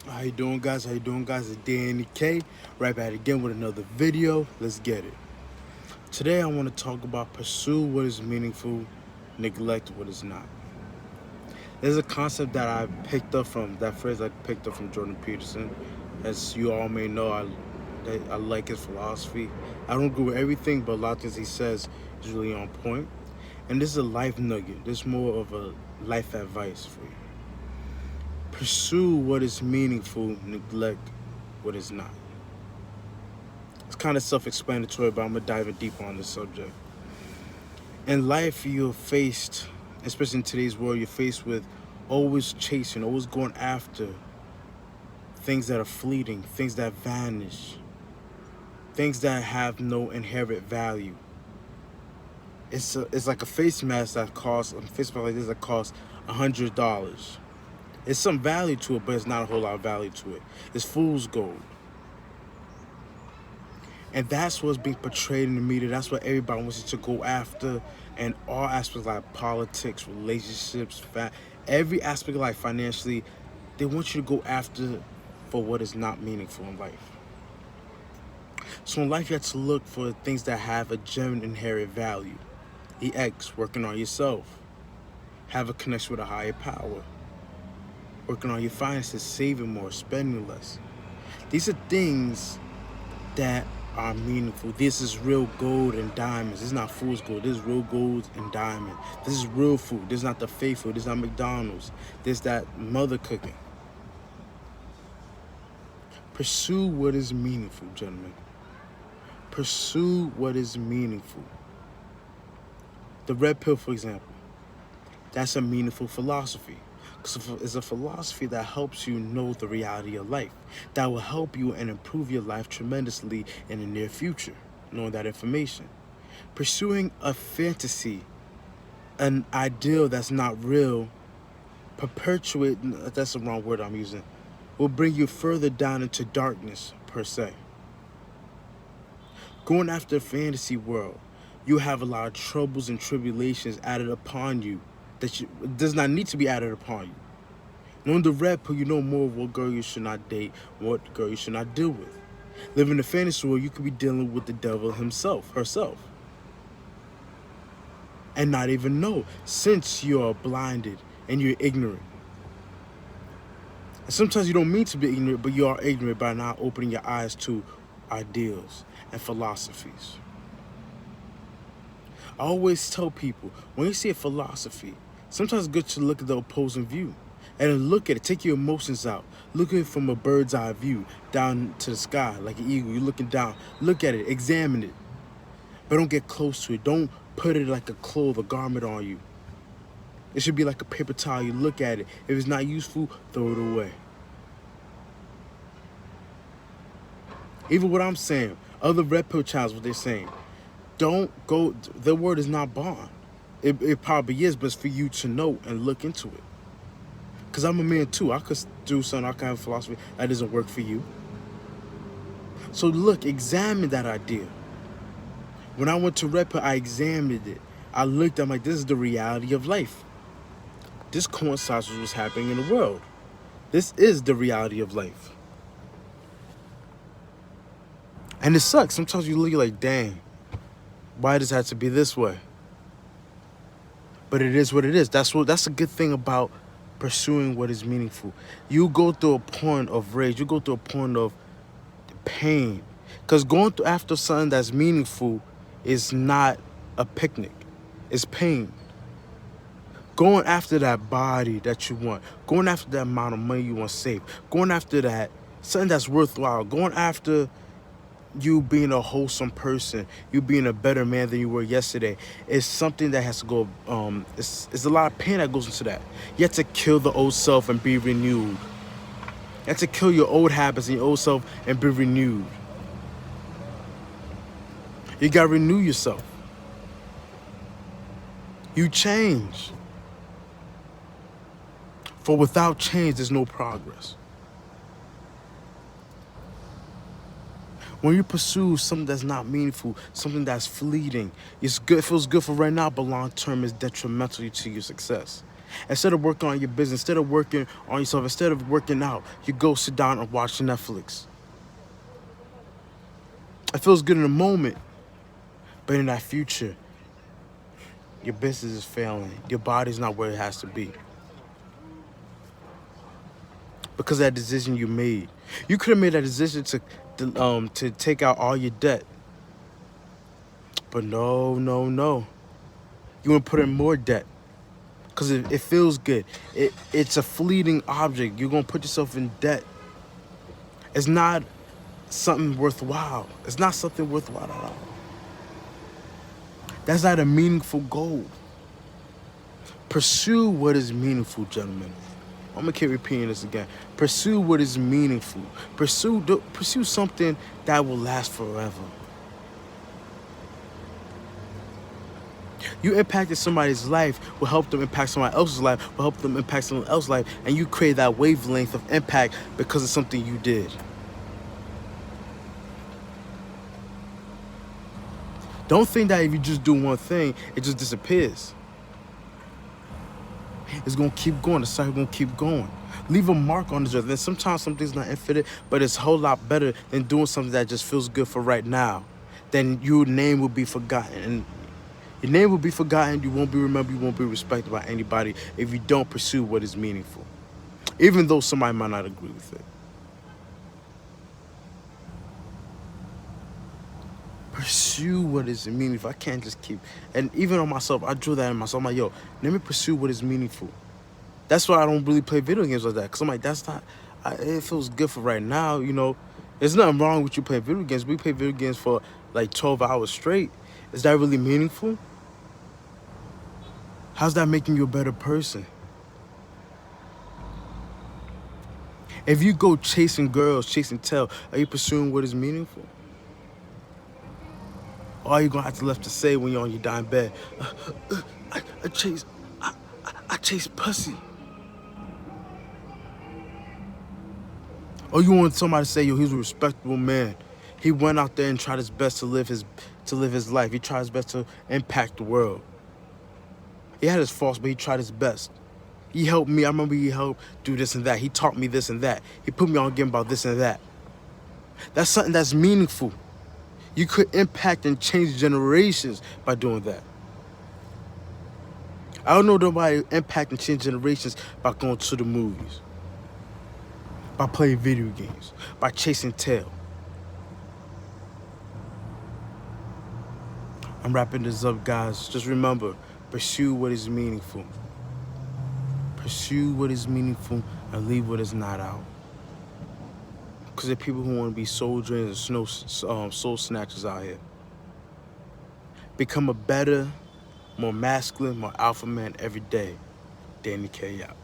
How you doing, guys? How you doing, guys? It's Danny K. Right back again with another video. Let's get it. Today I want to talk about pursue what is meaningful, neglect what is not. There's a concept that I picked up from that phrase I picked up from Jordan Peterson. As you all may know, I like his philosophy. I don't agree with everything, but a lot of things he says is really on point. And this is a life nugget. This is more of a life advice for you. Pursue what is meaningful, neglect what is not. It's kind of self-explanatory, but I'm gonna dive in deeper on this subject. In life, you're faced, especially in today's world, you're faced with always chasing, always going after things that are fleeting, things that vanish, things that have no inherent value. It's like a face mask that costs a face mask like this that costs $100. It's some value to it, but it's not a whole lot of value to it. It's fool's gold. And that's what's being portrayed in the media. That's what everybody wants you to go after. And all aspects like politics, relationships, every aspect of life financially, they want you to go after for what is not meaningful in life. So in life, you have to look for things that have a genuine inherent value. EX, working on yourself. Have a connection with a higher power. Working on your finances, saving more, spending less. These are things that are meaningful. This is real gold and diamonds. This is not fool's gold. This is real gold and diamond. This is real food. This is not the fake food. This is not McDonald's. This is that mother cooking. Pursue what is meaningful, gentlemen. Pursue what is meaningful. The red pill, for example, that's a meaningful philosophy. It's a philosophy that helps you know the reality of life, that will help you and improve your life tremendously in the near future, knowing that information. Pursuing a fantasy, an ideal that's not real, that's the wrong word I'm using, will bring you further down into darkness, per se. Going after a fantasy world, you have a lot of troubles and tribulations added upon you that does not need to be added upon you. Knowing the red pill, you know more of what girl you should not date, what girl you should not deal with. Living in the fantasy world, you could be dealing with the devil himself, herself. And not even know, since you are blinded and you're ignorant. And sometimes you don't mean to be ignorant, but you are ignorant by not opening your eyes to ideals and philosophies. I always tell people, when you see a philosophy, sometimes it's good to look at the opposing view. And then look at it, take your emotions out. Look at it from a bird's eye view, down to the sky, like an eagle. You're looking down. Look at it, examine it. But don't get close to it. Don't put it like a cloth, a garment on you. It should be like a paper towel. You look at it. If it's not useful, throw it away. Even what I'm saying, other red pill channels, what they're saying. Don't go, their word is not bond. It probably is, but it's for you to know and look into it. Because I'm a man too. I could do something, I can have a philosophy that doesn't work for you. So look, examine that idea. When I went to Red Pill, I examined it. I looked, I'm like, this is the reality of life. This coincides with what's happening in the world. This is the reality of life. And it sucks. Sometimes you look like, dang, why does it have to be this way? But it is what it is. That's a good thing about pursuing what is meaningful. You go through a point of rage. You go through a point of pain. Because going after something that's meaningful is not a picnic. It's pain. Going after that body that you want. Going after that amount of money you want to save. Going after that, something that's worthwhile. Going after you being a wholesome person, you being a better man than you were yesterday, is something that has to go, it's a lot of pain that goes into that. You have to kill the old self and be renewed. You have to kill your old habits and your old self and be renewed. You gotta renew yourself. You change. For without change, there's no progress. When you pursue something that's not meaningful, something that's fleeting, it's good, it feels good for right now, but long term is detrimental to your success. Instead of working on your business, instead of working on yourself, instead of working out, you go sit down and watch Netflix. It feels good in the moment, but in that future, your business is failing. Your body's not where it has to be. Because of that decision you made. You could have made that decision to take out all your debt. But no, no, no. You want to put in more debt. Because it feels good. It's a fleeting object. You're going to put yourself in debt. It's not something worthwhile. It's not something worthwhile at all. That's not a meaningful goal. Pursue what is meaningful, gentlemen. I'm gonna keep repeating this again. Pursue what is meaningful. Pursue something that will last forever. You impacted somebody's life, will help them impact somebody else's life, will help them impact someone else's life, and you create that wavelength of impact because of something you did. Don't think that if you just do one thing, it just disappears. It's gonna keep going. The cycle gonna keep going. Leave a mark on this earth. And sometimes something's not infinite, but it's a whole lot better than doing something that just feels good for right now. Then your name will be forgotten. And your name will be forgotten. You won't be remembered. You won't be respected by anybody if you don't pursue what is meaningful, even though somebody might not agree with it. Pursue what is meaningful. I can't just keep, and even on myself, I drew that in myself. I'm like, yo, let me pursue what is meaningful. That's why I don't really play video games like that. Because I'm like, it feels good for right now, you know. There's nothing wrong with you playing video games. We play video games for like 12 hours straight. Is that really meaningful? How's that making you a better person? If you go chasing girls, chasing tail, are you pursuing what is meaningful? Or are you going to have to left to say when you're on your dying bed, I chase pussy. Or you want somebody to say, yo, he's a respectable man. He went out there and tried his best to live his life. He tried his best to impact the world. He had his faults, but he tried his best. He helped me. I remember he helped do this and that. He taught me this and that. He put me on game about this and that. That's something that's meaningful. You could impact and change generations by doing that. I don't know nobody impact and change generations by going to the movies, by playing video games, by chasing tail. I'm wrapping this up, guys. Just remember, pursue what is meaningful. Pursue what is meaningful and leave what is not out. Because there are people who want to be soul drainers and soul snatchers out here. Become a better, more masculine, more alpha man every day. Danny K out.